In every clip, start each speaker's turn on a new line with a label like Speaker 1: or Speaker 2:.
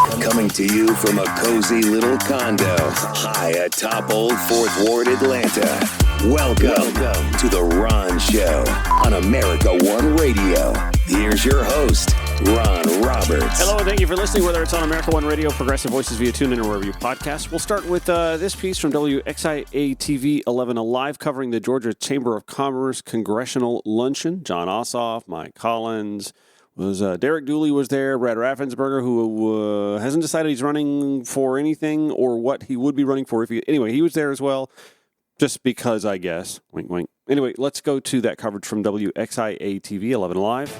Speaker 1: Coming to you from a cozy little condo high atop Old 4th Ward, Atlanta. Welcome to The Ron Show on America One Radio. Here's your host, Ron Roberts.
Speaker 2: Hello, and thank you for listening, whether it's on America One Radio, Progressive Voices via TuneIn, or wherever you podcast. We'll start with this piece from WXIA-TV 11 Alive, covering the Georgia Chamber of Commerce Congressional Luncheon. John Ossoff, Mike Collins, Derek Dooley was there, Brad Raffensperger, who hasn't decided he's running for anything or what he would be running for. Anyway, he was there as well, just because, I guess. Wink, wink. Anyway, let's go to that coverage from WXIA-TV 11 Alive.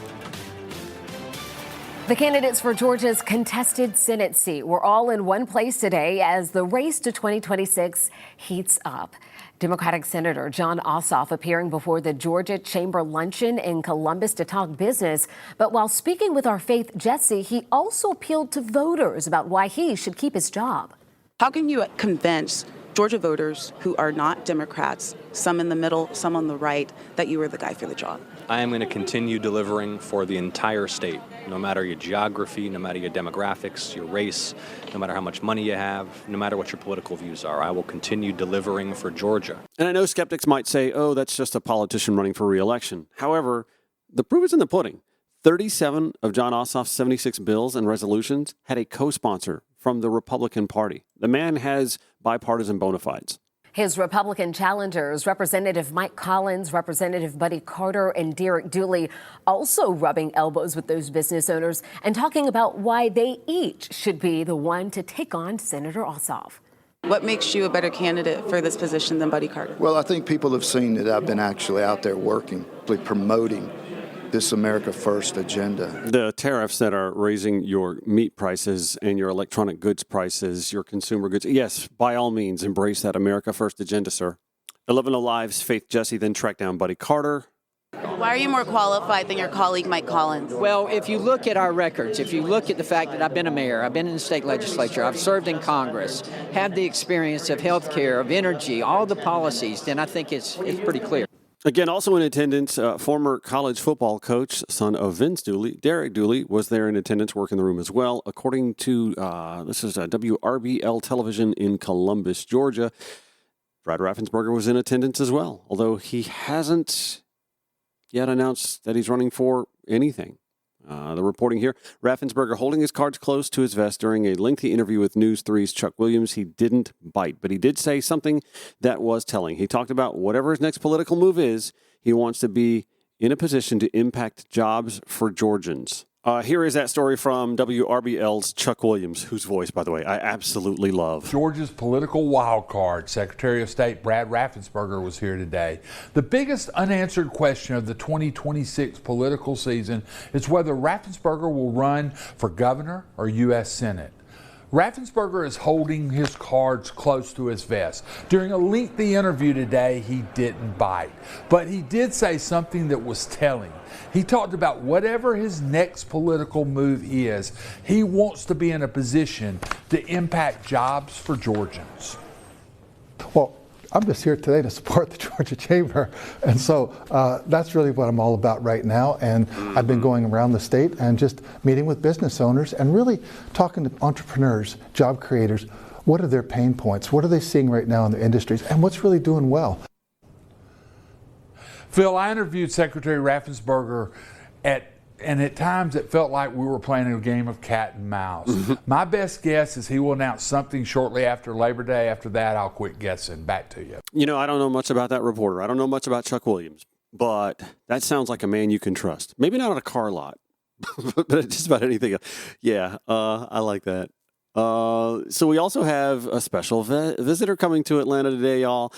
Speaker 3: The candidates for Georgia's contested Senate seat were all in one place today as the race to 2026 heats up. Democratic Senator John Ossoff appearing before the Georgia Chamber Luncheon in Columbus to talk business. But while speaking with our Faith Jesse, he also appealed to voters about why he should keep his job.
Speaker 4: How can you convince Georgia voters who are not Democrats, some in the middle, some on the right, that you are the guy for the job?
Speaker 5: I am going to continue delivering for the entire state, no matter your geography, no matter your demographics, your race, no matter how much money you have, no matter what your political views are. I will continue delivering for Georgia.
Speaker 2: And I know skeptics might say, oh, that's just a politician running for re-election. However, the proof is in the pudding. 37 of John Ossoff's 76 bills and resolutions had a co-sponsor from the Republican Party. The man has bipartisan bona fides.
Speaker 3: His Republican challengers, Representative Mike Collins, Representative Buddy Carter, and Derek Dooley, also rubbing elbows with those business owners and talking about why they each should be the one to take on Senator Ossoff.
Speaker 4: What makes you a better candidate for this position than Buddy Carter?
Speaker 6: Well, I think people have seen that I've been actually out there working, promoting this America First agenda.
Speaker 2: The tariffs that are raising your meat prices and your electronic goods prices, your consumer goods. Yes, by all means, embrace that America First agenda, sir. 11 Alive's Faith Jesse then tracked down Buddy Carter.
Speaker 4: Why are you more qualified than your colleague Mike Collins?
Speaker 7: Well, if you look at our records, if you look at the fact that I've been a mayor, I've been in the state legislature, I've served in Congress, have the experience of health care, of energy, all the policies, then I think it's pretty clear.
Speaker 2: Again, also in attendance, former college football coach, son of Vince Dooley, Derek Dooley, was there in attendance, working the room as well. According to, this is WRBL television in Columbus, Georgia, Brad Raffensperger was in attendance as well, although he hasn't yet announced that he's running for anything. The reporting here, Raffensperger holding his cards close to his vest during a lengthy interview with News 3's Chuck Williams. He didn't bite, but he did say something that was telling. He talked about whatever his next political move is, he wants to be in a position to impact jobs for Georgians. Here is that story from WRBL's Chuck Williams, whose voice, by the way, I absolutely love.
Speaker 8: Georgia's political wild card, Secretary of State Brad Raffensperger, was here today. The biggest unanswered question of the 2026 political season is whether Raffensperger will run for governor or U.S. Senate. Raffensperger is holding his cards close to his vest. During a lengthy interview today, he didn't bite, but he did say something that was telling. He talked about whatever his next political move is, he wants to be in a position to impact jobs for Georgians.
Speaker 9: Well, I'm just here today to support the Georgia Chamber, and so that's really what I'm all about right now. And I've been going around the state and just meeting with business owners and really talking to entrepreneurs, job creators. What are their pain points? What are they seeing right now in their industries? And what's really doing well?
Speaker 8: Phil, I interviewed Secretary Raffensperger and at times it felt like we were playing a game of cat and mouse. My best guess is he will announce something shortly after Labor Day. After that, I'll quit guessing. Back to you.
Speaker 2: You know, I don't know much about that reporter. I don't know much about Chuck Williams, but that sounds like a man you can trust. Maybe not on a car lot, but just about anything else. Yeah, I like that. So we also have a special visitor coming to Atlanta today, y'all.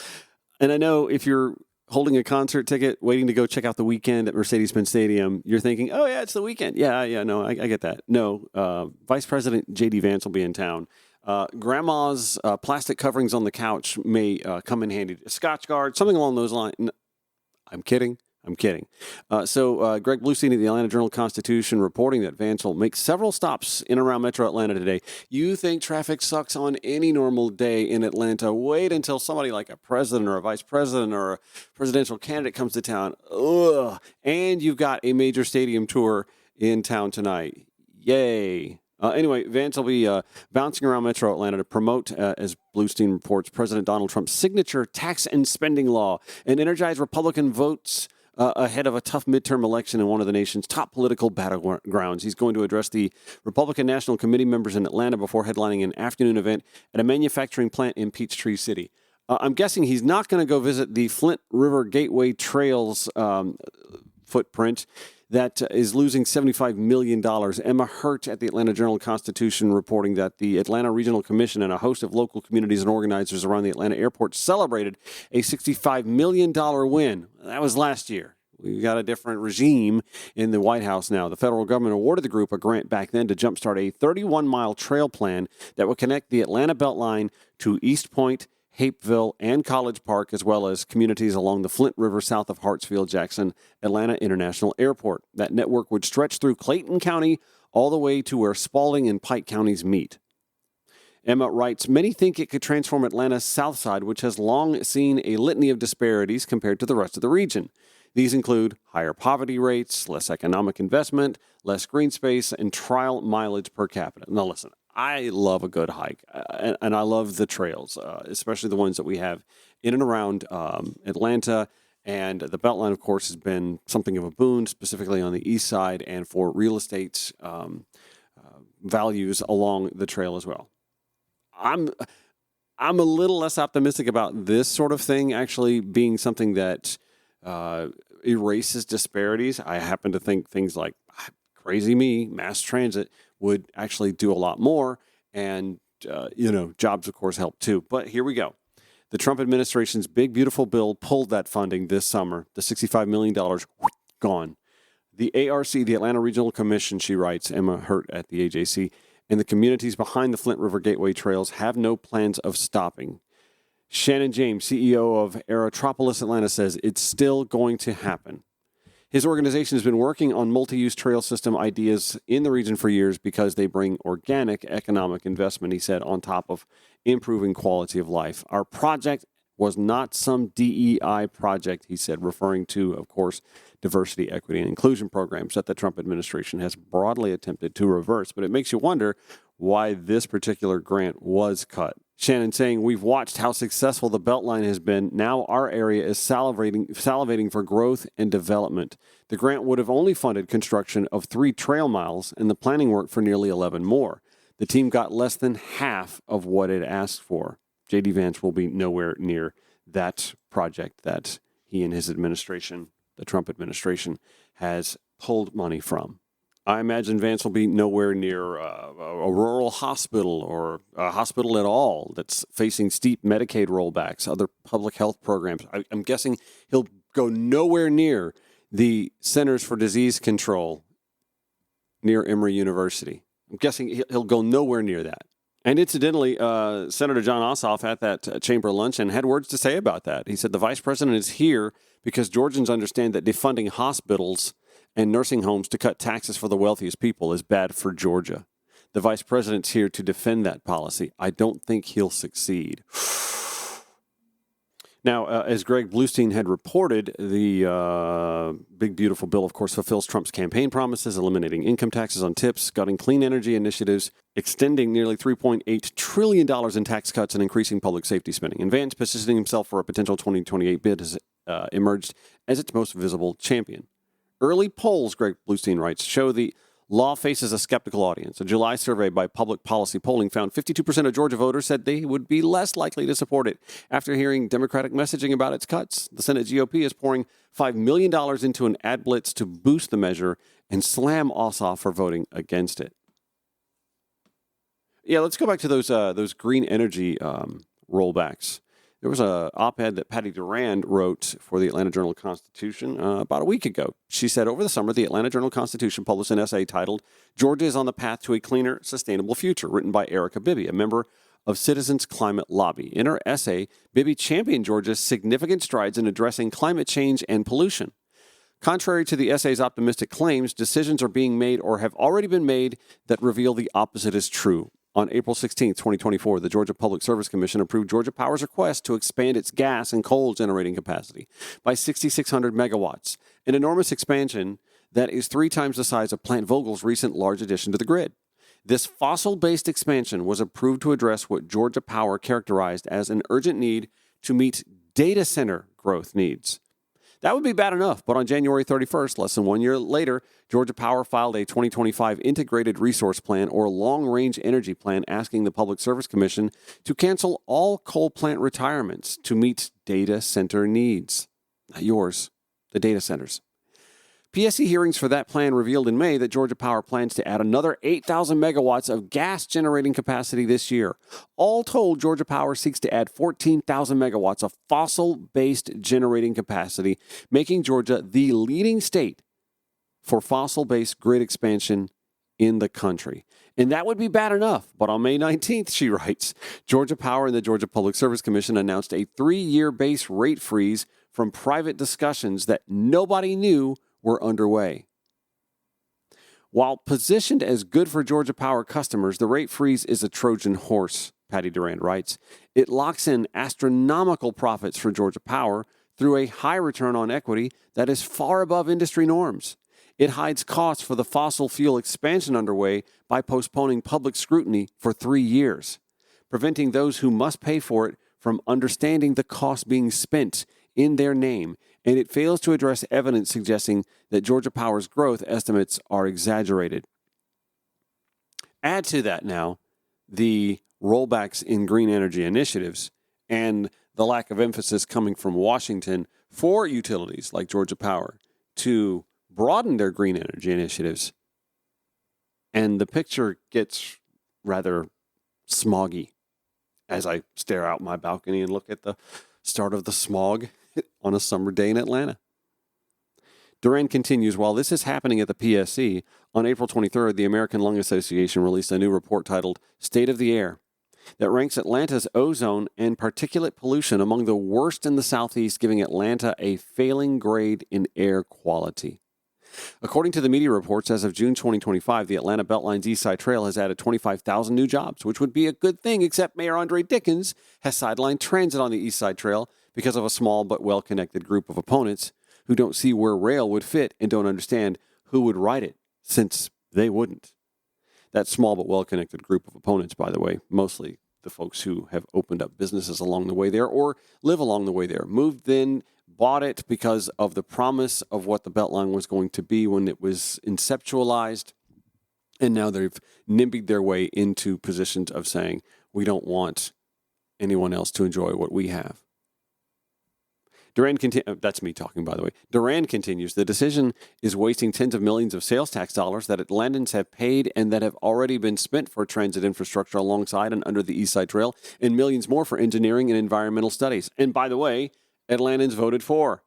Speaker 2: And I know if you're holding a concert ticket, waiting to go check out the weekend at Mercedes-Benz Stadium, you're thinking, oh, yeah, it's the weekend. Yeah, no, I get that. No, Vice President J.D. Vance will be in town. Grandma's plastic coverings on the couch may come in handy. A Scotch Guard, something along those lines. No, I'm kidding. So Greg Bluestein of the Atlanta Journal-Constitution reporting that Vance will make several stops in and around Metro Atlanta today. You think traffic sucks on any normal day in Atlanta? Wait until somebody like a president or a vice president or a presidential candidate comes to town. Ugh. And you've got a major stadium tour in town tonight. Yay. Anyway, Vance will be bouncing around Metro Atlanta to promote, as Bluestein reports, President Donald Trump's signature tax and spending law and energize Republican votes ahead of a tough midterm election in one of the nation's top political battlegrounds. He's going to address the Republican National Committee members in Atlanta before headlining an afternoon event at a manufacturing plant in Peachtree City. I'm guessing he's not going to go visit the Flint River Gateway Trails footprint that is losing $75 million. Emma Hurt at the Atlanta Journal-Constitution reporting that the Atlanta Regional Commission and a host of local communities and organizers around the Atlanta airport celebrated a $65 million win. That was last year. We've got a different regime in the White House now. The federal government awarded the group a grant back then to jumpstart a 31-mile trail plan that would connect the Atlanta Beltline to East Point, Hapeville, and College Park, as well as communities along the Flint River south of Hartsfield-Jackson Atlanta International Airport. That network would stretch through Clayton County all the way to where Spalding and Pike counties meet. Emma writes, many think it could transform Atlanta's south side, which has long seen a litany of disparities compared to the rest of the region. These include higher poverty rates, less economic investment, less green space, and trial mileage per capita. Now listen, I love a good hike, and I love the trails, especially the ones that we have in and around Atlanta. And the Beltline, of course, has been something of a boon, specifically on the east side and for real estate values along the trail as well. I'm a little less optimistic about this sort of thing actually being something that erases disparities. I happen to think things like, crazy me, mass transit would actually do a lot more. And, jobs, of course, help too. But here we go. The Trump administration's big, beautiful bill pulled that funding this summer. The $65 million, gone. The ARC, the Atlanta Regional Commission, she writes, Emma Hurt at the AJC, and the communities behind the Flint River Gateway Trails have no plans of stopping. Shannon James, CEO of Aerotropolis Atlanta, says it's still going to happen. His organization has been working on multi-use trail system ideas in the region for years because they bring organic economic investment, he said, on top of improving quality of life. Our project was not some DEI project, he said, referring to, of course, diversity, equity, and inclusion programs that the Trump administration has broadly attempted to reverse. But it makes you wonder why this particular grant was cut. Shannon saying, we've watched how successful the Beltline has been. Now our area is salivating for growth and development. The grant would have only funded construction of 3 trail miles and the planning work for nearly 11 more. The team got less than half of what it asked for. J.D. Vance will be nowhere near that project that he and his administration, the Trump administration, has pulled money from. I imagine Vance will be nowhere near a rural hospital or a hospital at all that's facing steep Medicaid rollbacks, other public health programs. I'm guessing he'll go nowhere near the Centers for Disease Control near Emory University. I'm guessing he'll go nowhere near that. And incidentally, Senator John Ossoff at that chamber luncheon had words to say about that. He said the vice president is here because Georgians understand that defunding hospitals and nursing homes to cut taxes for the wealthiest people is bad for Georgia. The vice president's here to defend that policy. I don't think he'll succeed. Now, as Greg Bluestein had reported, the big, beautiful bill, of course, fulfills Trump's campaign promises, eliminating income taxes on tips, gutting clean energy initiatives, extending nearly $3.8 trillion in tax cuts, and increasing public safety spending. And Vance, positioning himself for a potential 2028 bid, has emerged as its most visible champion. Early polls, Greg Bluestein writes, show the law faces a skeptical audience. A July survey by Public Policy Polling found 52% of Georgia voters said they would be less likely to support it after hearing Democratic messaging about its cuts. The Senate GOP is pouring $5 million into an ad blitz to boost the measure and slam Ossoff for voting against it. Yeah, let's go back to those green energy rollbacks. There was an op-ed that Patty Durand wrote for the Atlanta Journal-Constitution about a week ago. She said, over the summer, the Atlanta Journal-Constitution published an essay titled, Georgia is on the Path to a Cleaner, Sustainable Future, written by Erica Bibby, a member of Citizens Climate Lobby. In her essay, Bibby championed Georgia's significant strides in addressing climate change and pollution. Contrary to the essay's optimistic claims, decisions are being made or have already been made that reveal the opposite is true. On April 16, 2024, the Georgia Public Service Commission approved Georgia Power's request to expand its gas and coal generating capacity by 6,600 megawatts, an enormous expansion that is 3 times the size of Plant Vogel's recent large addition to the grid. This fossil-based expansion was approved to address what Georgia Power characterized as an urgent need to meet data center growth needs. That would be bad enough, but on January 31st, less than 1 year later, Georgia Power filed a 2025 Integrated Resource Plan or Long-Range Energy Plan asking the Public Service Commission to cancel all coal plant retirements to meet data center needs. Not yours, the data centers. PSC hearings for that plan revealed in May that Georgia Power plans to add another 8,000 megawatts of gas generating capacity this year. All told, Georgia Power seeks to add 14,000 megawatts of fossil-based generating capacity, making Georgia the leading state for fossil-based grid expansion in the country. And that would be bad enough. But on May 19th, she writes, Georgia Power and the Georgia Public Service Commission announced a 3-year base rate freeze from private discussions that nobody knew were underway. While positioned as good for Georgia Power customers, the rate freeze is a Trojan horse, Patty Durand writes. It locks in astronomical profits for Georgia Power through a high return on equity that is far above industry norms. It hides costs for the fossil fuel expansion underway by postponing public scrutiny for 3 years, preventing those who must pay for it from understanding the cost being spent in their name, and it fails to address evidence suggesting that Georgia Power's growth estimates are exaggerated. Add to that now the rollbacks in green energy initiatives and the lack of emphasis coming from Washington for utilities like Georgia Power to broaden their green energy initiatives, and the picture gets rather smoggy as I stare out my balcony and look at the start of the smog on a summer day in Atlanta. Durand continues, while this is happening at the PSC, on April 23rd, the American Lung Association released a new report titled State of the Air that ranks Atlanta's ozone and particulate pollution among the worst in the Southeast, giving Atlanta a failing grade in air quality. According to the media reports, as of June 2025, the Atlanta Beltline's East Side Trail has added 25,000 new jobs, which would be a good thing, except Mayor Andre Dickens has sidelined transit on the East Side Trail because of a small but well-connected group of opponents who don't see where rail would fit and don't understand who would ride it, since they wouldn't. That small but well-connected group of opponents, by the way, mostly the folks who have opened up businesses along the way there or live along the way there, moved in, bought it because of the promise of what the Beltline was going to be when it was conceptualized, and now they've nimbied their way into positions of saying, we don't want anyone else to enjoy what we have. That's me talking, by the way. Durand continues, the decision is wasting tens of millions of sales tax dollars that Atlantans have paid and that have already been spent for transit infrastructure alongside and under the East Side Trail, and millions more for engineering and environmental studies. And by the way, Atlantans voted for.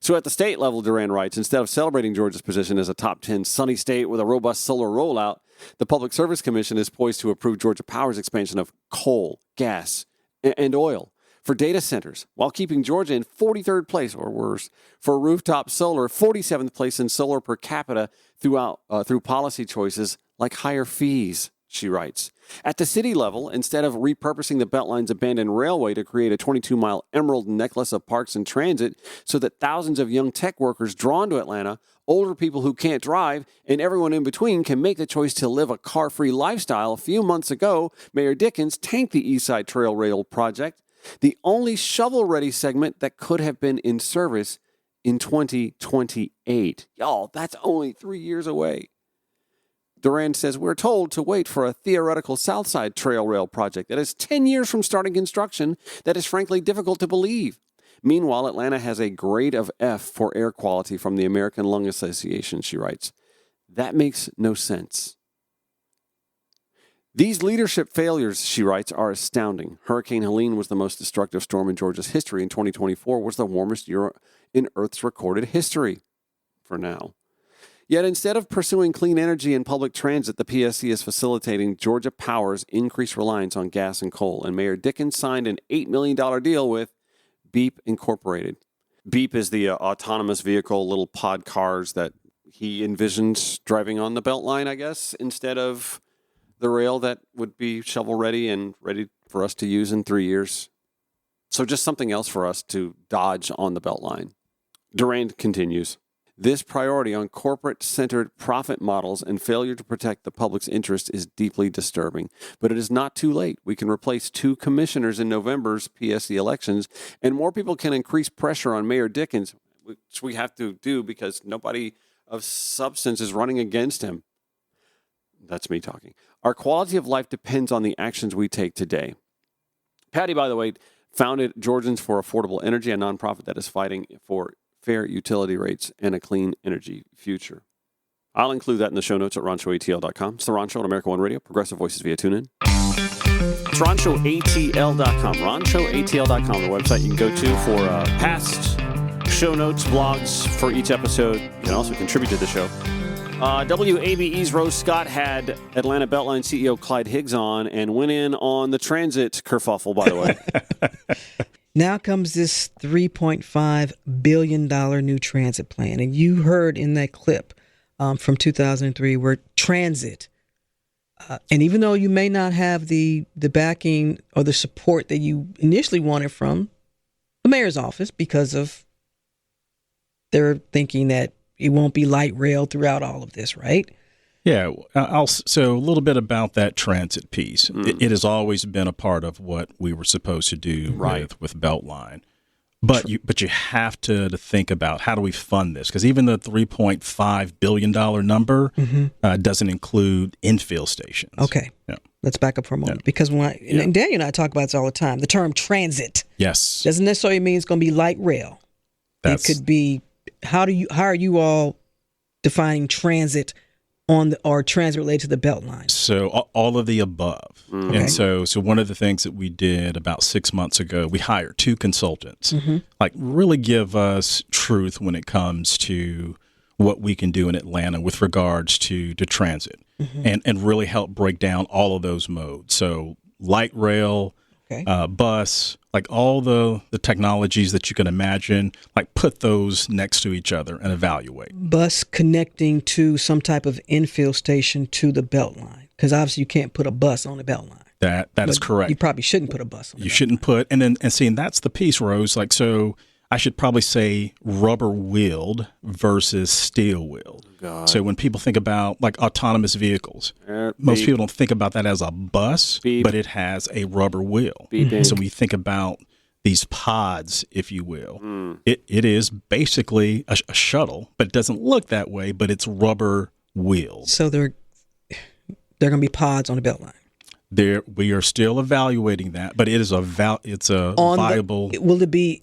Speaker 2: So at the state level, Durand writes, instead of celebrating Georgia's position as a top 10 sunny state with a robust solar rollout, the Public Service Commission is poised to approve Georgia Power's expansion of coal, gas, and oil for data centers, while keeping Georgia in 43rd place, or worse, for rooftop solar, 47th place in solar per capita through policy choices like higher fees, she writes. At the city level, instead of repurposing the Beltline's abandoned railway to create a 22-mile emerald necklace of parks and transit so that thousands of young tech workers drawn to Atlanta, older people who can't drive, and everyone in between can make the choice to live a car-free lifestyle, a few months ago, Mayor Dickens tanked the East Side Trail Rail project, the only shovel-ready segment that could have been in service in 2028. Y'all, that's only 3 years away. Durand says, we're told to wait for a theoretical Southside Trail Rail project that is 10 years from starting construction that is frankly difficult to believe. Meanwhile, Atlanta has a grade of F for air quality from the American Lung Association, she writes. That makes no sense. These leadership failures, she writes, are astounding. Hurricane Helene was the most destructive storm in Georgia's history, and 2024 was the warmest year in Earth's recorded history, for now. Yet instead of pursuing clean energy and public transit, the PSC is facilitating Georgia Power's increased reliance on gas and coal, and Mayor Dickens signed an $8 million deal with Beep Incorporated. Beep is the autonomous vehicle, little pod cars that he envisions driving on the Beltline, I guess, instead of the rail that would be shovel-ready and ready for us to use in 3 years. So just something else for us to dodge on the Beltline. Durand continues. This priority on corporate-centered profit models and failure to protect the public's interest is deeply disturbing. But it is not too late. We can replace 2 commissioners in November's PSC elections, and more people can increase pressure on Mayor Dickens, which we have to do because nobody of substance is running against him. That's me talking. Our quality of life depends on the actions we take today. Patty, by the way, founded Georgians for Affordable Energy, a nonprofit that is fighting for fair utility rates and a clean energy future. I'll include that in the show notes at ronshowatl.com. It's the Ron Show on America One Radio, Progressive Voices via TuneIn. It's ronshowatl.com, ronshowatl.com, the website you can go to for past show notes, blogs for each episode. You can also contribute to the show. WABE's Rose Scott had Atlanta Beltline CEO Clyde Higgs on and went in on the transit kerfuffle, by the way.
Speaker 10: Now comes this $3.5 billion new transit plan. And you heard in that clip from 2003 where transit, and even though you may not have the backing or the support that you initially wanted from the mayor's office because of they're thinking that it won't be light rail throughout all of this, right?
Speaker 11: Yeah. So a little bit about that transit piece. It has always been a part of what we were supposed to do with Beltline. But you have to think about how do we fund this? Because even the $3.5 billion number doesn't include infill stations.
Speaker 10: Okay.
Speaker 11: Yeah.
Speaker 10: Let's back up for a moment. Because and Daniel and I talk about this all the time, the term transit doesn't necessarily mean it's going to be light rail. It could be, how are you all defining transit or transit related to the Beltline?
Speaker 11: So all of the above.
Speaker 10: Okay.
Speaker 11: And so one of the things that we did about 6 months ago, we hired 2 consultants, like really give us truth when it comes to what we can do in Atlanta with regards to transit and really help break down all of those modes. So light rail, bus, like all the technologies that you can imagine, like put those next to each other and evaluate.
Speaker 10: Bus connecting to some type of infill station to the Beltline, because obviously you can't put a bus on the Beltline.
Speaker 11: That is correct.
Speaker 10: You probably shouldn't put a bus on the Beltline.
Speaker 11: You shouldn't put, and seeing that's the piece, Rose, like, so I should probably say rubber wheeled versus steel wheeled. So when people think about like autonomous vehicles, most people don't think about that as a bus, but it has a rubber wheel. So when you think about these pods, if you will, it is basically a shuttle, but it doesn't look that way, but it's rubber wheeled.
Speaker 10: So they're going to be pods on the Beltline.
Speaker 11: We are still evaluating that, but it is viable.
Speaker 10: Will it be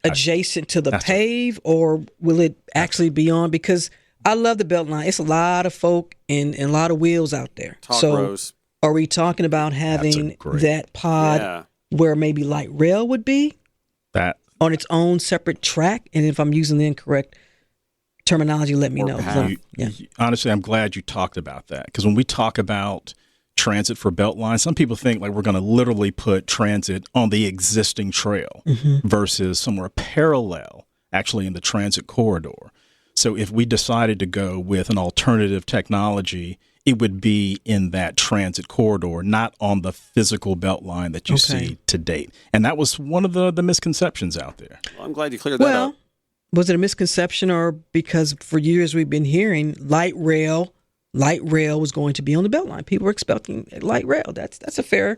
Speaker 10: adjacent to the pave, or will it actually be on? Because I love the Beltline. It's a lot of folk and a lot of wheels out there.
Speaker 2: Rose.
Speaker 10: Are we talking about having that pod where maybe light rail would be? That on its own separate track? And if I'm using the incorrect terminology, let me know.
Speaker 11: Honestly, I'm glad you talked about that, because when we talk about transit for Beltline, some people think like we're going to literally put transit on the existing trail versus somewhere parallel, actually in the transit corridor. So if we decided to go with an alternative technology, it would be in that transit corridor, not on the physical Beltline that you see to date. And that was one of the misconceptions out there.
Speaker 2: Well, I'm glad you cleared that up.
Speaker 10: Was it a misconception, or because for years we've been hearing light rail was going to be on the Beltline? People were expecting light rail. That's a fair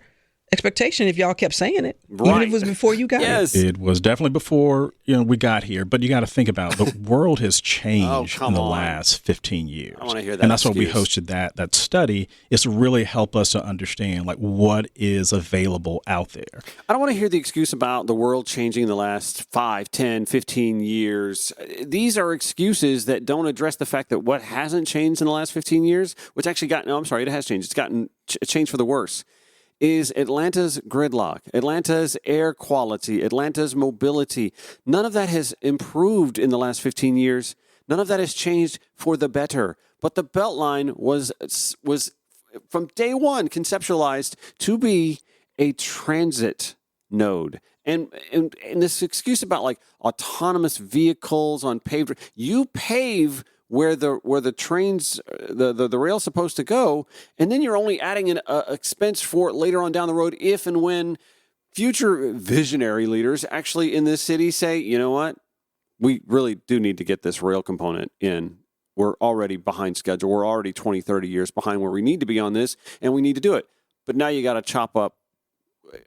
Speaker 10: expectation if y'all kept saying it, even if it was before you got here.
Speaker 11: It was definitely before we got here, but you got to think about the world has changed in the last 15 years.
Speaker 2: I want to hear that.
Speaker 11: And that's why we hosted that study, is to really help us to understand like what is available out there.
Speaker 2: I don't want to hear the excuse about the world changing in the last 5, 10, 15 years. These are excuses that don't address the fact that what hasn't changed in the last 15 years, which actually it has changed. It's gotten changed for the worse, is Atlanta's gridlock, Atlanta's air quality, Atlanta's mobility. None of that has improved in the last 15 years. None of that has changed for the better. But the Beltline was from day one conceptualized to be a transit node. And this excuse about like autonomous vehicles on paved, you pave where the trains, the rail's supposed to go, and then you're only adding an expense for it later on down the road if and when future visionary leaders actually in this city say, you know what, we really do need to get this rail component in. We're already behind schedule. We're already 20, 30 years behind where we need to be on this, and we need to do it. But now you got to chop up.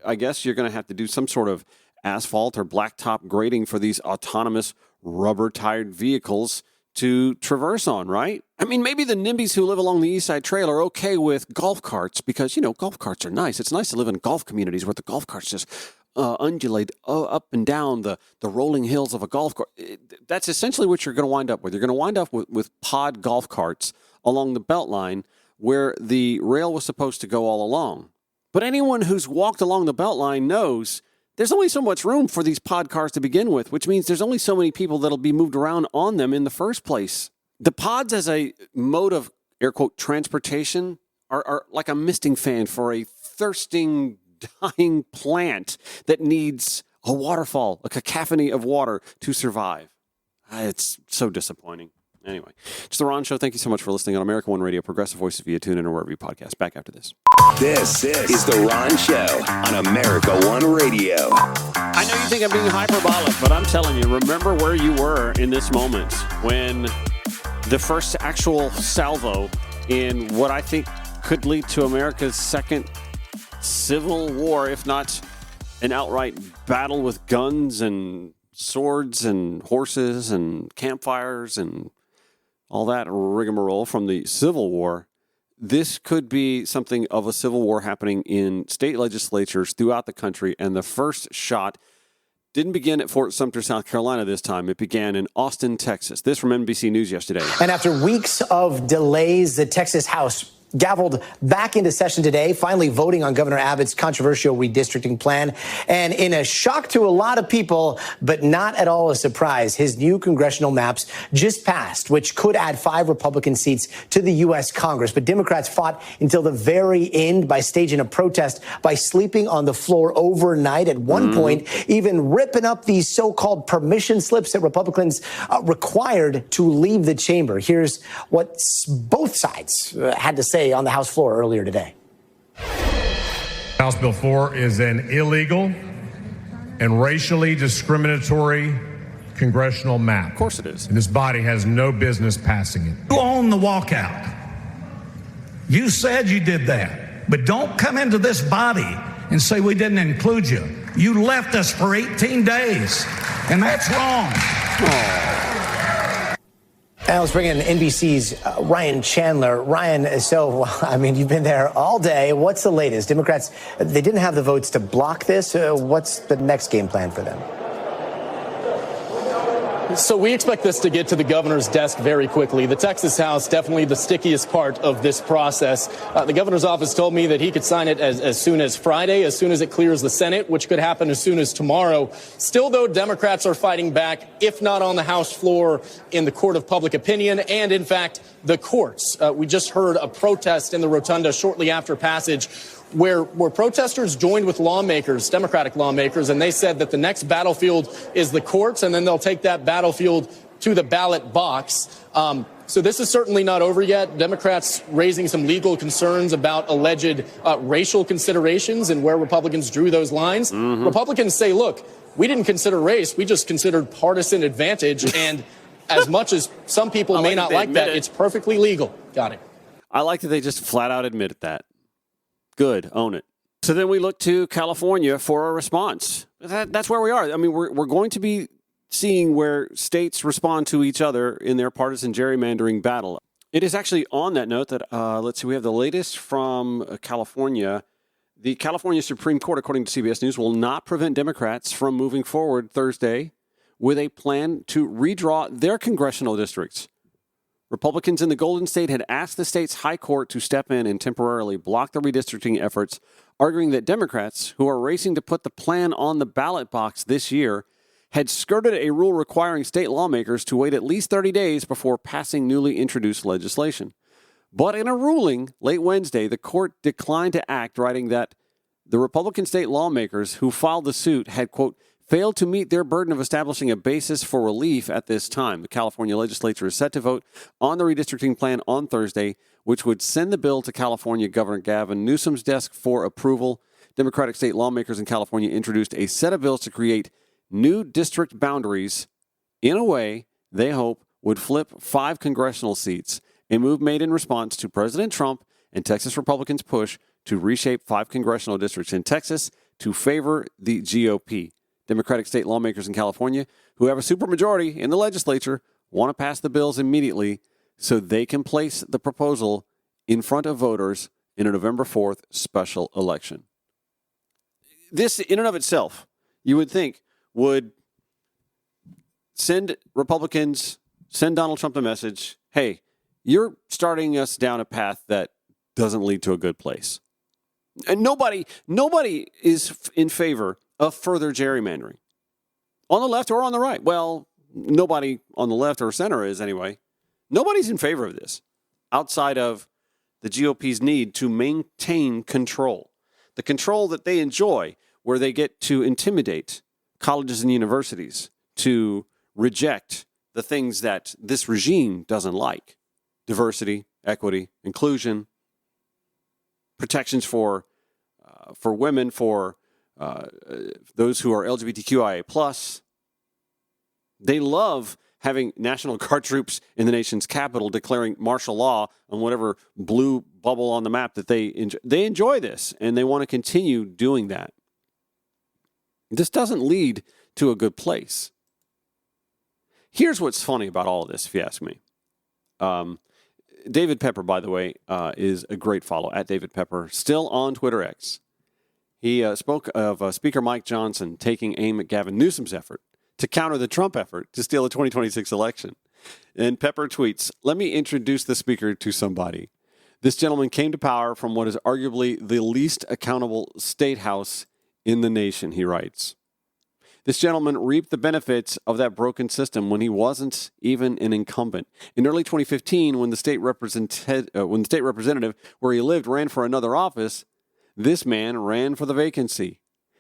Speaker 2: I guess you're going to have to do some sort of asphalt or blacktop grading for these autonomous rubber-tired vehicles to traverse on, right? I mean, maybe the NIMBYs who live along the East Side Trail are okay with golf carts because, golf carts are nice. It's nice to live in golf communities where the golf carts just undulate up and down the rolling hills of a golf cart. That's essentially what you're going to wind up with. You're going to wind up with pod golf carts along the Beltline where the rail was supposed to go all along. But anyone who's walked along the Beltline knows there's only so much room for these pod cars to begin with, which means there's only so many people that'll be moved around on them in the first place. The pods as a mode of, air quote, transportation are like a misting fan for a thirsting, dying plant that needs a waterfall, a cacophony of water to survive. It's so disappointing. Anyway, it's The Ron Show. Thank you so much for listening on America One Radio, Progressive Voices via TuneIn or wherever you podcast. Back after this.
Speaker 1: This is The Ron Show on America One Radio.
Speaker 2: I know you think I'm being hyperbolic, but I'm telling you, remember where you were in this moment when the first actual salvo in what I think could lead to America's second civil war, if not an outright battle with guns and swords and horses and campfires and all that rigmarole from the Civil War. This could be something of a civil war happening in state legislatures throughout the country. And the first shot didn't begin at Fort Sumter, South Carolina this time. It began in Austin, Texas. This from NBC News yesterday.
Speaker 12: And after weeks of delays, the Texas House gavelled back into session today, finally voting on Governor Abbott's controversial redistricting plan. And in a shock to a lot of people, but not at all a surprise, his new congressional maps just passed, which could add 5 Republican seats to the U.S. Congress. But Democrats fought until the very end by staging a protest by sleeping on the floor overnight. At one point, even ripping up these so-called permission slips that Republicans required to leave the chamber. Here's what both sides had to say on the House floor earlier today.
Speaker 13: House Bill 4 is an illegal and racially discriminatory congressional map.
Speaker 2: Of course it is.
Speaker 13: And this body has no business passing it.
Speaker 14: You own the walkout. You said you did that. But don't come into this body and say we didn't include you. You left us for 18 days, and that's wrong.
Speaker 12: And let's bring in NBC's Ryan Chandler. Ryan, so, I mean, you've been there all day. What's the latest? Democrats, they didn't have the votes to block this. What's the next game plan for them?
Speaker 15: So we expect this to get to the governor's desk very quickly. The Texas House, definitely the stickiest part of this process. The governor's office told me that he could sign it as soon as Friday, as soon as it clears the Senate, which could happen as soon as tomorrow. Still, though, Democrats are fighting back, if not on the House floor, in the court of public opinion and, in fact, the courts. We just heard a protest in the rotunda shortly after passage where protesters joined with lawmakers, Democratic lawmakers, and they said that the next battlefield is the courts, and then they'll take that battlefield to the ballot box. So this is certainly not over yet. Democrats raising some legal concerns about alleged racial considerations and where Republicans drew those lines. Republicans say, look, we didn't consider race. We just considered partisan advantage. And as much as some people may not like that, it's perfectly legal. Got it.
Speaker 2: I like that they just flat out admitted that. Good. Own it. So then we look to California for a response. That's where we are. I mean, we're going to be seeing where states respond to each other in their partisan gerrymandering battle. It is actually on that note that, let's see, we have the latest from California. The California Supreme Court, according to CBS News, will not prevent Democrats from moving forward Thursday with a plan to redraw their congressional districts. Republicans in the Golden State had asked the state's high court to step in and temporarily block the redistricting efforts, arguing that Democrats, who are racing to put the plan on the ballot box this year, had skirted a rule requiring state lawmakers to wait at least 30 days before passing newly introduced legislation. But in a ruling late Wednesday, the court declined to act, writing that the Republican state lawmakers who filed the suit had, quote, failed to meet their burden of establishing a basis for relief at this time. The California legislature is set to vote on the redistricting plan on Thursday, which would send the bill to California Governor Gavin Newsom's desk for approval. Democratic state lawmakers in California introduced a set of bills to create new district boundaries in a way they hope would flip 5 congressional seats, a move made in response to President Trump and Texas Republicans' push to reshape 5 congressional districts in Texas to favor the GOP. Democratic state lawmakers in California, who have a supermajority in the legislature, want to pass the bills immediately so they can place the proposal in front of voters in a November 4th special election. This, in and of itself, you would think would send Republicans, send Donald Trump a message, hey, you're starting us down a path that doesn't lead to a good place. And nobody is in favor of further gerrymandering. On the left or on the right. Well, nobody on the left or center is anyway. Nobody's in favor of this outside of the GOP's need to maintain control. The control that they enjoy, where they get to intimidate colleges and universities to reject the things that this regime doesn't like. Diversity, equity, inclusion, protections for women, for those who are LGBTQIA+. They love having National Guard troops in the nation's capital declaring martial law on whatever blue bubble on the map that they enjoy. They enjoy this, and they want to continue doing that. This doesn't lead to a good place. Here's what's funny about all of this, if you ask me. David Pepper, by the way, is a great follow, at David Pepper, still on Twitter X. He spoke of Speaker Mike Johnson taking aim at Gavin Newsom's effort to counter the Trump effort to steal the 2026 election. And Pepper tweets, "Let me introduce the speaker to somebody. This gentleman came to power from what is arguably the least accountable state house in the nation," he writes. This gentleman reaped the benefits of that broken system when he wasn't even an incumbent. In early 2015, when the state representative where he lived ran for another office, this man ran for the vacancy.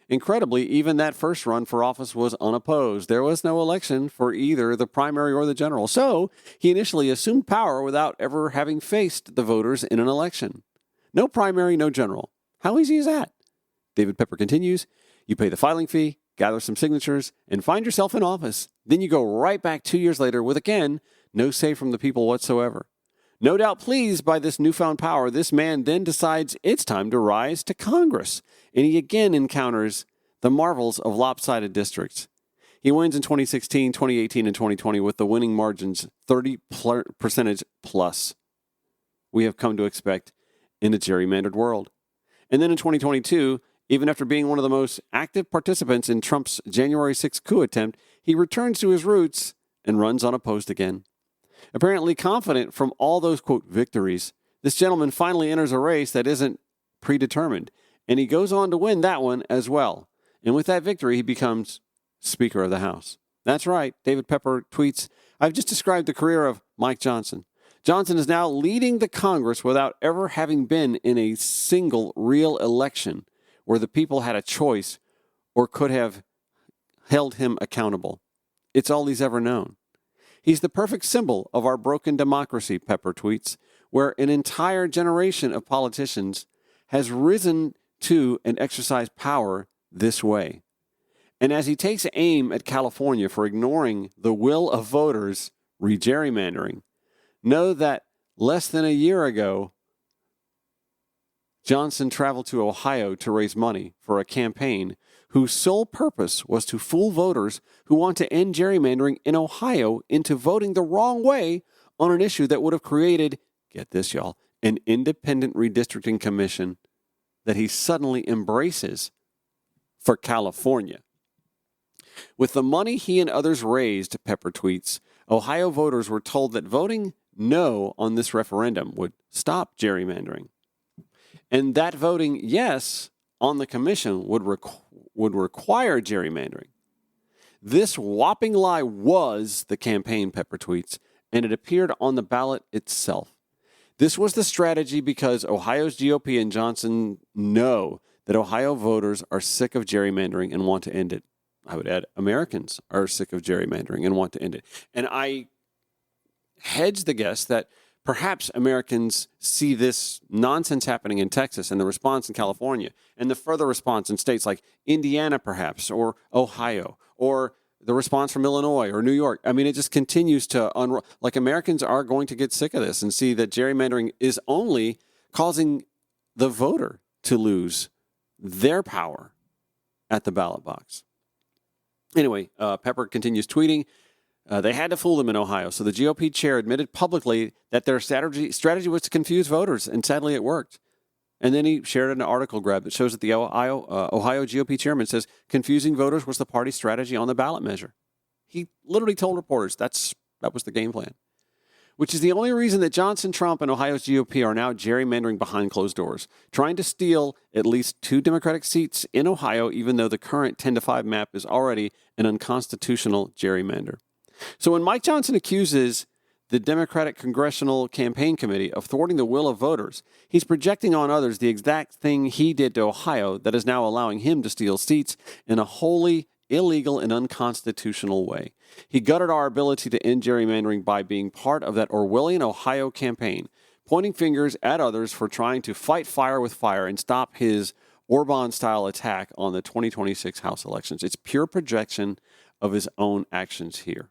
Speaker 2: Incredibly, even that first run for office was unopposed. There was no election for either the primary or the general. So he initially assumed power without ever having faced the voters in an election. No primary, no general. How easy is that? David Pepper continues, you pay the filing fee, gather some signatures, and find yourself in office. Then you go right back 2 years later with, again, no say from the people whatsoever. No doubt pleased by this newfound power, this man then decides it's time to rise to Congress, and he again encounters the marvels of lopsided districts. He wins in 2016, 2018, and 2020 with the winning margins 30% plus we have come to expect in a gerrymandered world. And then in 2022, even after being one of the most active participants in Trump's January 6th coup attempt, he returns to his roots and runs unopposed again. Apparently confident from all those, quote, victories, this gentleman finally enters a race that isn't predetermined, and he goes on to win that one as well. And with that victory, he becomes Speaker of the House. That's right, David Pepper tweets, I've just described the career of Mike Johnson. Johnson is now leading the Congress without ever having been in a single real election where the people had a choice or could have held him accountable. It's all he's ever known. He's the perfect symbol of our broken democracy, Pepper tweets, where an entire generation of politicians has risen to and exercised power this way. And as he takes aim at California for ignoring the will of voters re-gerrymandering, know that less than a year ago, Johnson traveled to Ohio to raise money for a campaign whose sole purpose was to fool voters who want to end gerrymandering in Ohio into voting the wrong way on an issue that would have created, get this, y'all, an independent redistricting commission that he suddenly embraces for California. With the money he and others raised, Pepper tweets, Ohio voters were told that voting no on this referendum would stop gerrymandering. And that voting yes on the commission would require gerrymandering. This whopping lie was the campaign, Pepper tweets, and it appeared on the ballot itself. This was the strategy because Ohio's GOP and Johnson know that Ohio voters are sick of gerrymandering and want to end it. I would add, Americans are sick of gerrymandering and want to end it. And I hedge the guess that perhaps Americans see this nonsense happening in Texas and the response in California and the further response in states like Indiana, perhaps, or Ohio, or the response from Illinois or New York. I mean, it just continues to like Americans are going to get sick of this and see that gerrymandering is only causing the voter to lose their power at the ballot box. Anyway, Pepper continues tweeting. They had to fool them in Ohio, so the GOP chair admitted publicly that their strategy was to confuse voters, and sadly it worked. And then he shared an article grab that shows that the Ohio GOP chairman says confusing voters was the party's strategy on the ballot measure. He literally told reporters that was the game plan, which is the only reason that Johnson, Trump, and Ohio's GOP are now gerrymandering behind closed doors, trying to steal at least 2 Democratic seats in Ohio, even though the current 10-5 map is already an unconstitutional gerrymander. So when Mike Johnson accuses the Democratic Congressional Campaign Committee of thwarting the will of voters, he's projecting on others the exact thing he did to Ohio that is now allowing him to steal seats in a wholly illegal and unconstitutional way. He gutted our ability to end gerrymandering by being part of that Orwellian Ohio campaign, pointing fingers at others for trying to fight fire with fire and stop his Orban-style attack on the 2026 House elections. It's pure projection of his own actions here.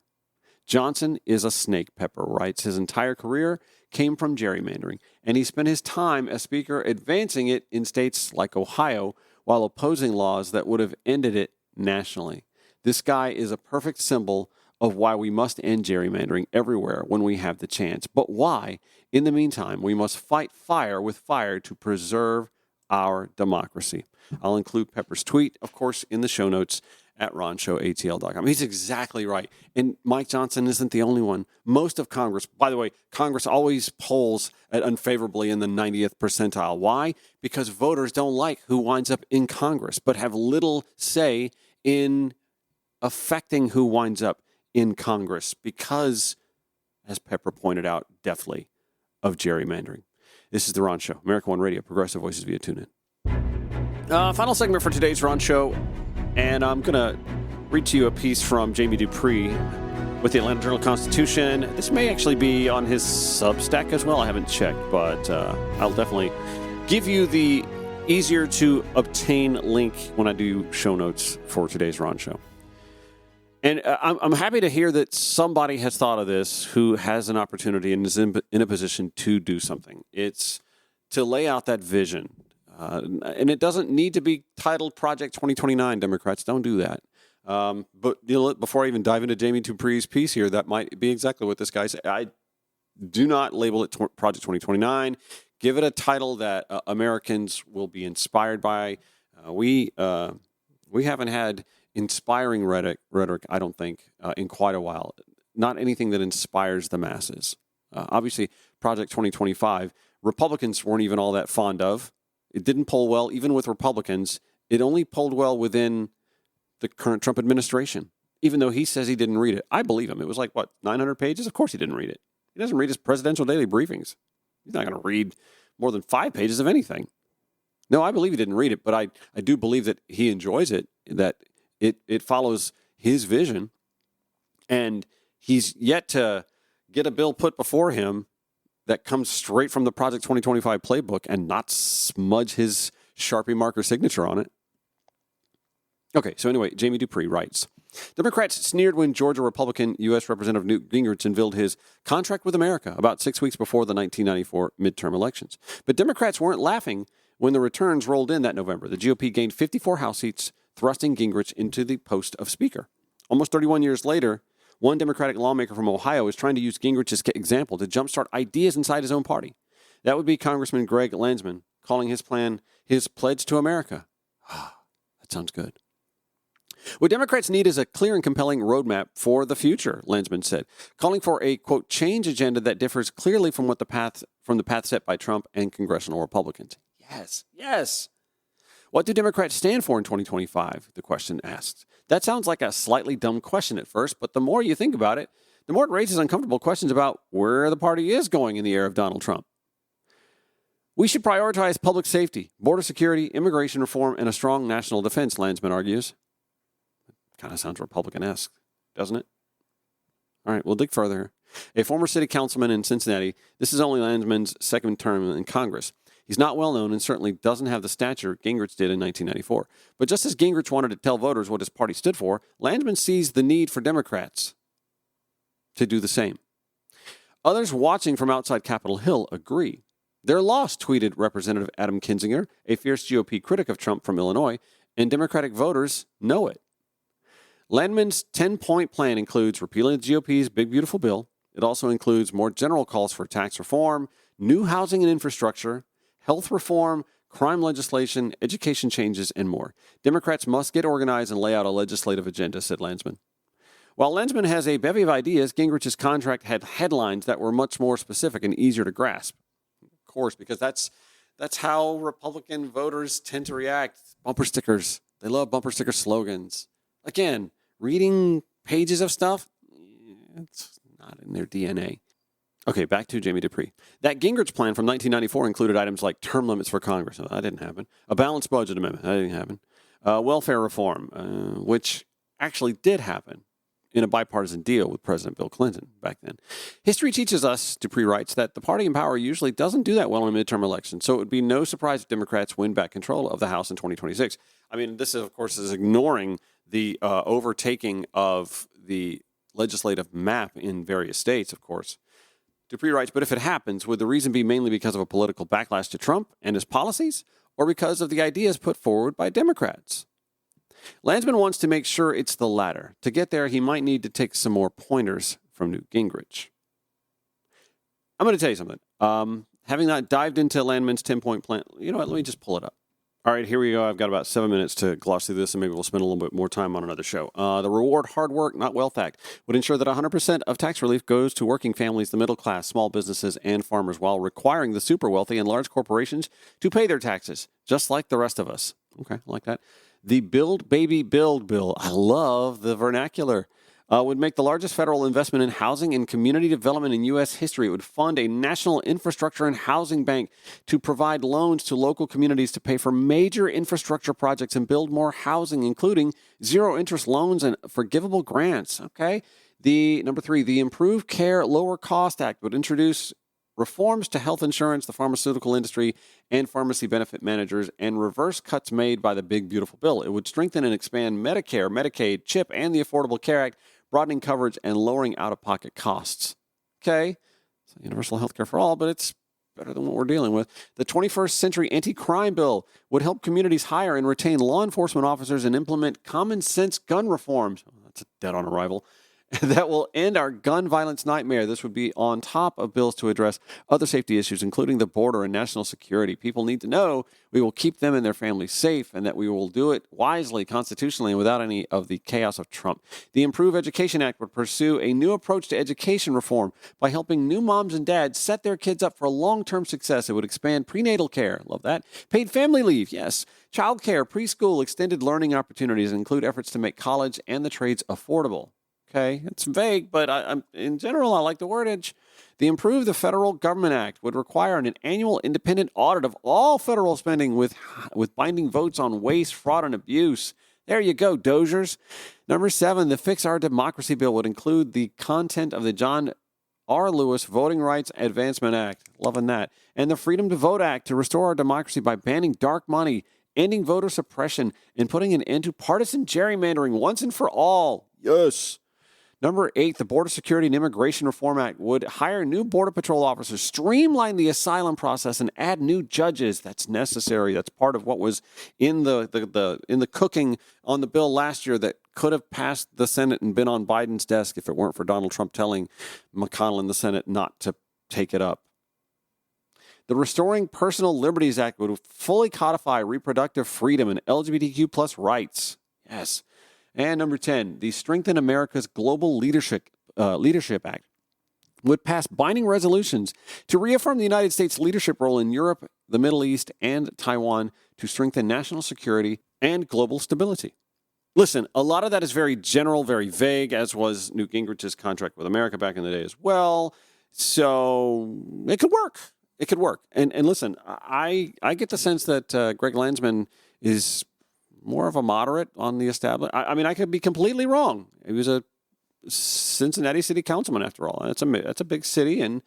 Speaker 2: Johnson is a snake, Pepper writes. His entire career came from gerrymandering, and he spent his time as Speaker advancing it in states like Ohio while opposing laws that would have ended it nationally. This guy is a perfect symbol of why we must end gerrymandering everywhere when we have the chance, but why, in the meantime, we must fight fire with fire to preserve our democracy. I'll include Pepper's tweet, of course, in the show notes at ronshowatl.com. He's exactly right. And Mike Johnson isn't the only one. Most of Congress, by the way, Congress always polls at unfavorably in the 90th percentile. Why? Because voters don't like who winds up in Congress, but have little say in affecting who winds up in Congress because, as Pepper pointed out deftly, of gerrymandering. This is The Ron Show, America One Radio, Progressive Voices via TuneIn. Final segment for today's Ron Show. And I'm going to read to you a piece from Jamie Dupree with the Atlanta Journal-Constitution. This may actually be on his Substack as well. I haven't checked, but I'll definitely give you the easier-to-obtain link when I do show notes for today's Ron Show. And I'm happy to hear that somebody has thought of this who has an opportunity and is in a position to do something. It's to lay out that vision. And it doesn't need to be titled Project 2029, Democrats. Don't do that. But before I even dive into Jamie Dupree's piece here, that might be exactly what this guy said. I do not label it Project 2029. Give it a title that Americans will be inspired by. We haven't had inspiring rhetoric, I don't think, in quite a while. Not anything that inspires the masses. Obviously, Project 2025, Republicans weren't even all that fond of. It didn't poll well, even with Republicans. It only polled well within the current Trump administration, even though he says he didn't read it. I believe him. It was like, 900 pages? Of course he didn't read it. He doesn't read his presidential daily briefings. He's not going to read more than 5 pages of anything. No, I believe he didn't read it, but I do believe that he enjoys it, that it follows his vision, and he's yet to get a bill put before him that comes straight from the Project 2025 playbook and not smudge his Sharpie marker signature on it. Okay, so anyway, Jamie Dupree writes, Democrats sneered when Georgia Republican U.S. Representative Newt Gingrich unveiled his contract with America about 6 weeks before the 1994 midterm elections. But Democrats weren't laughing when the returns rolled in that November. The GOP gained 54 House seats, thrusting Gingrich into the post of Speaker. Almost 31 years later, one Democratic lawmaker from Ohio is trying to use Gingrich's example to jumpstart ideas inside his own party. That would be Congressman Greg Landsman, calling his plan his pledge to America. That sounds good. What Democrats need is a clear and compelling roadmap for the future, Landsman said, calling for a, quote, change agenda that differs clearly from the path set by Trump and congressional Republicans. Yes. What do Democrats stand for in 2025? The question asked. That sounds like a slightly dumb question at first, but the more you think about it, the more it raises uncomfortable questions about where the party is going in the era of Donald Trump. We should prioritize public safety, border security, immigration reform, and a strong national defense, Landsman argues. Kind of sounds Republican-esque, doesn't it? All right, we'll dig further. A former city councilman in Cincinnati, this is only Landsman's second term in Congress. He's not well known and certainly doesn't have the stature Gingrich did in 1994. But just as Gingrich wanted to tell voters what his party stood for, Landsman sees the need for Democrats to do the same. Others watching from outside Capitol Hill agree. They're lost, tweeted Representative Adam Kinzinger, a fierce GOP critic of Trump from Illinois, and Democratic voters know it. Landman's 10-point plan includes repealing the GOP's Big Beautiful Bill. It also includes more general calls for tax reform, new housing and infrastructure, health reform, crime legislation, education changes, and more. Democrats must get organized and lay out a legislative agenda, said Landsman. While Landsman has a bevy of ideas, Gingrich's contract had headlines that were much more specific and easier to grasp. Of course, because that's how Republican voters tend to react. Bumper stickers. They love bumper sticker slogans. Again, reading pages of stuff, it's not in their DNA. Okay, back to Jamie Dupree. That Gingrich plan from 1994 included items like term limits for Congress. Oh, that didn't happen. A balanced budget amendment. That didn't happen. Welfare reform, which actually did happen in a bipartisan deal with President Bill Clinton back then. History teaches us, Dupree writes, that the party in power usually doesn't do that well in a midterm election, so it would be no surprise if Democrats win back control of the House in 2026. I mean, this, of course, is ignoring the overtaking of the legislative map in various states, of course. Dupree writes, but if it happens, would the reason be mainly because of a political backlash to Trump and his policies, or because of the ideas put forward by Democrats? Landsman wants to make sure it's the latter. To get there, he might need to take some more pointers from Newt Gingrich. I'm going to tell you something. Having not dived into Landman's 10-point plan, you know what, let me just pull it up. All right, here we go. I've got about 7 minutes to gloss through this, and maybe we'll spend a little bit more time on another show. The Reward Hard Work, Not Wealth Act would ensure that 100% of tax relief goes to working families, the middle class, small businesses, and farmers, while requiring the super wealthy and large corporations to pay their taxes, just like the rest of us. Okay, I like that. The Build Baby Build bill, I love the vernacular, would make the largest federal investment in housing and community development in U.S. history. It would fund a national infrastructure and housing bank to provide loans to local communities to pay for major infrastructure projects and build more housing, including zero-interest loans and forgivable grants. Okay. Number 3, the Improved Care Lower Cost Act would introduce reforms to health insurance, the pharmaceutical industry, and pharmacy benefit managers, and reverse cuts made by the Big Beautiful Bill. It would strengthen and expand Medicare, Medicaid, CHIP, and the Affordable Care Act, broadening coverage and lowering out-of-pocket costs. Okay, so universal health care for all, but it's better than what we're dealing with. The 21st Century Anti-Crime Bill would help communities hire and retain law enforcement officers and implement common-sense gun reforms. Oh, that's a dead on arrival. That will end our gun violence nightmare. This would be on top of bills to address other safety issues, including the border and national security. People need to know we will keep them and their families safe, and that we will do it wisely, constitutionally, and without any of the chaos of Trump. The Improve Education Act would pursue a new approach to education reform by helping new moms and dads set their kids up for long-term success. It would expand prenatal care. Love that. Paid family leave. Yes. Child care, preschool, extended learning opportunities, and include efforts to make college and the trades affordable. Okay, it's vague, but in general, I like the wordage. The Improve the Federal Government Act would require an annual independent audit of all federal spending with binding votes on waste, fraud, and abuse. There you go, Dozers. Number 7, the Fix Our Democracy bill would include the content of the John R. Lewis Voting Rights Advancement Act. Loving that. And the Freedom to Vote Act to restore our democracy by banning dark money, ending voter suppression, and putting an end to partisan gerrymandering once and for all. Yes. Number 8, the Border Security and Immigration Reform Act would hire new Border Patrol officers, streamline the asylum process, and add new judges. That's necessary. That's part of what was in the cooking on the bill last year that could have passed the Senate and been on Biden's desk if it weren't for Donald Trump telling McConnell in the Senate not to take it up. The Restoring Personal Liberties Act would fully codify reproductive freedom and LGBTQ plus rights. Yes. And number 10, the Strengthen America's Global Leadership Act would pass binding resolutions to reaffirm the United States' leadership role in Europe, the Middle East, and Taiwan to strengthen national security and global stability. Listen, a lot of that is very general, very vague, as was Newt Gingrich's contract with America back in the day as well. So it could work. It could work. And listen, I get the sense that Greg Landsman is more of a moderate on the establishment. I mean, I could be completely wrong. He was a Cincinnati city councilman, after all. That's a big city, and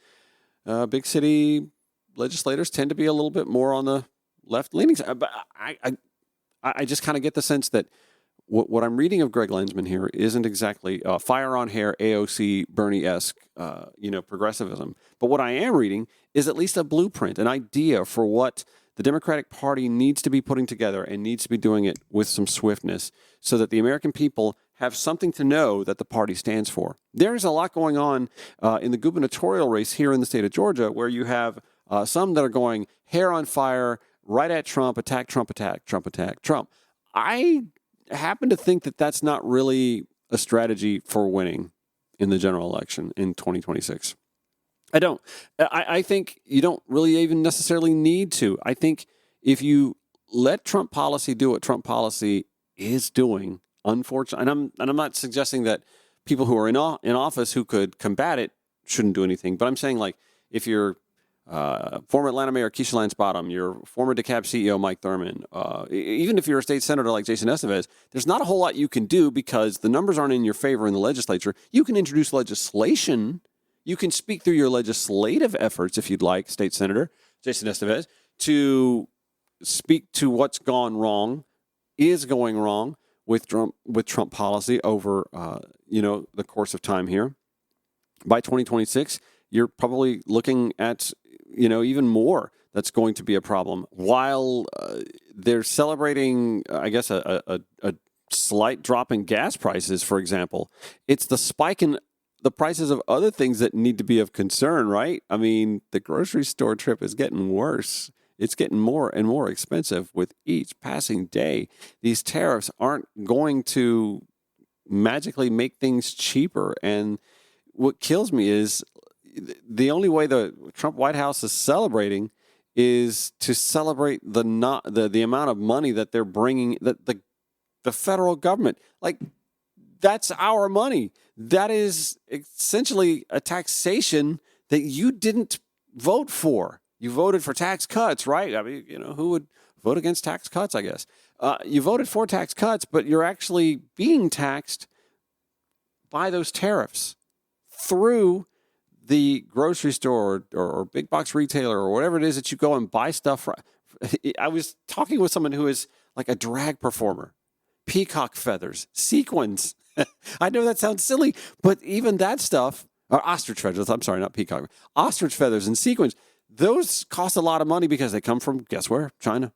Speaker 2: big city legislators tend to be a little bit more on the left-leaning side. But I just kind of get the sense that what I'm reading of Greg Lensman here isn't exactly fire on hair, AOC, Bernie-esque, progressivism. But what I am reading is at least a blueprint, an idea for what the Democratic Party needs to be putting together and needs to be doing it with some swiftness so that the American people have something to know that the party stands for. There's a lot going on in the gubernatorial race here in the state of Georgia where you have some that are going hair on fire, right at Trump, attack Trump, attack Trump, attack Trump. I happen to think that that's not really a strategy for winning in the general election in 2026. I don't. I think you don't really even necessarily need to. I think if you let Trump policy do what Trump policy is doing, unfortunately, and I'm not suggesting that people who are in office who could combat it shouldn't do anything, but I'm saying like if you're former Atlanta Mayor Keisha Lance Bottom, your former DeKalb CEO Mike Thurman, even if you're a state senator like Jason Estevez, there's not a whole lot you can do because the numbers aren't in your favor in the legislature. You can introduce legislation. You can speak through your legislative efforts, if you'd like, State Senator Jason Estevez, to speak to what's gone wrong, is going wrong with Trump policy over the course of time here. By 2026, you're probably looking at even more that's going to be a problem. While they're celebrating, I guess, a slight drop in gas prices, for example, it's the spike in the prices of other things that need to be of concern, right? I mean, the grocery store trip is getting worse. It's getting more and more expensive with each passing day. These tariffs aren't going to magically make things cheaper. And what kills me is the only way the Trump White House is celebrating is to celebrate the amount of money that they're bringing, that the federal government, like, that's our money. That is essentially a taxation that you didn't vote for. You voted for tax cuts, right? I mean, who would vote against tax cuts, I guess? You voted for tax cuts, but you're actually being taxed by those tariffs through the grocery store or big box retailer or whatever it is that you go and buy stuff from. I was talking with someone who is like a drag performer. Peacock feathers, sequins. I know that sounds silly, but even that stuff, or ostrich feathers, I'm sorry, not peacock, ostrich feathers and sequins, those cost a lot of money because they come from, guess where? China.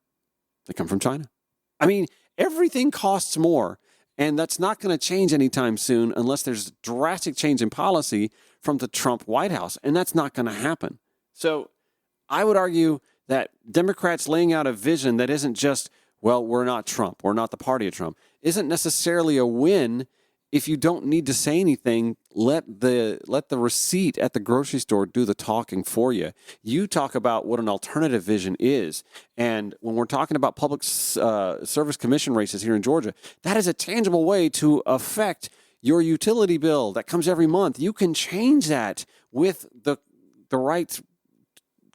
Speaker 2: They come from China. I mean, everything costs more, and that's not going to change anytime soon unless there's drastic change in policy from the Trump White House, and that's not going to happen. So I would argue that Democrats laying out a vision that isn't just, well, we're not Trump, we're not the party of Trump, isn't necessarily a win. If you don't need to say anything, let the receipt at the grocery store do the talking for you. You talk about what an alternative vision is. And when we're talking about public service commission races here in Georgia, that is a tangible way to affect your utility bill that comes every month. You can change that with the right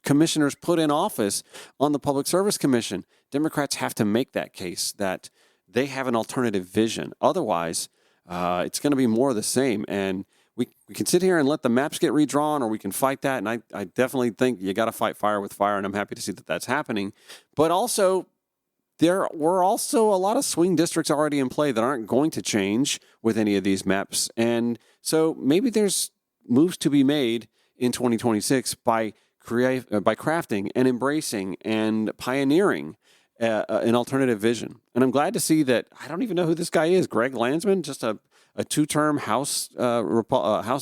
Speaker 2: commissioners put in office on the Public Service Commission. Democrats have to make that case that they have an alternative vision. Otherwise, it's going to be more of the same. And we can sit here and let the maps get redrawn, or we can fight that. And I definitely think you got to fight fire with fire, and I'm happy to see that that's happening. But also, there were also a lot of swing districts already in play that aren't going to change with any of these maps. And so maybe there's moves to be made in 2026 by crafting and embracing and pioneering an alternative vision. And I'm glad to see that, I don't even know who this guy is, Greg Landsman, just a two-term House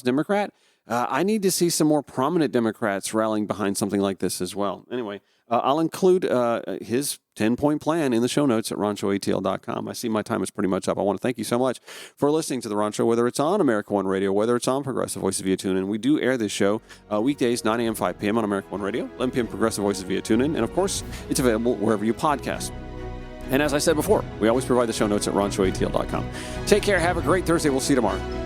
Speaker 2: Democrat. I need to see some more prominent Democrats rallying behind something like this as well. Anyway, I'll include his 10-point plan in the show notes at ronshowatl.com. I see my time is pretty much up. I want to thank you so much for listening to The Ron Show, whether it's on America One Radio, whether it's on Progressive Voices via TuneIn. We do air this show weekdays, 9 a.m., 5 p.m. on America One Radio, 11 p.m. Progressive Voices via TuneIn. And, of course, it's available wherever you podcast. And as I said before, we always provide the show notes at ronshowatl.com. Take care. Have a great Thursday. We'll see you tomorrow.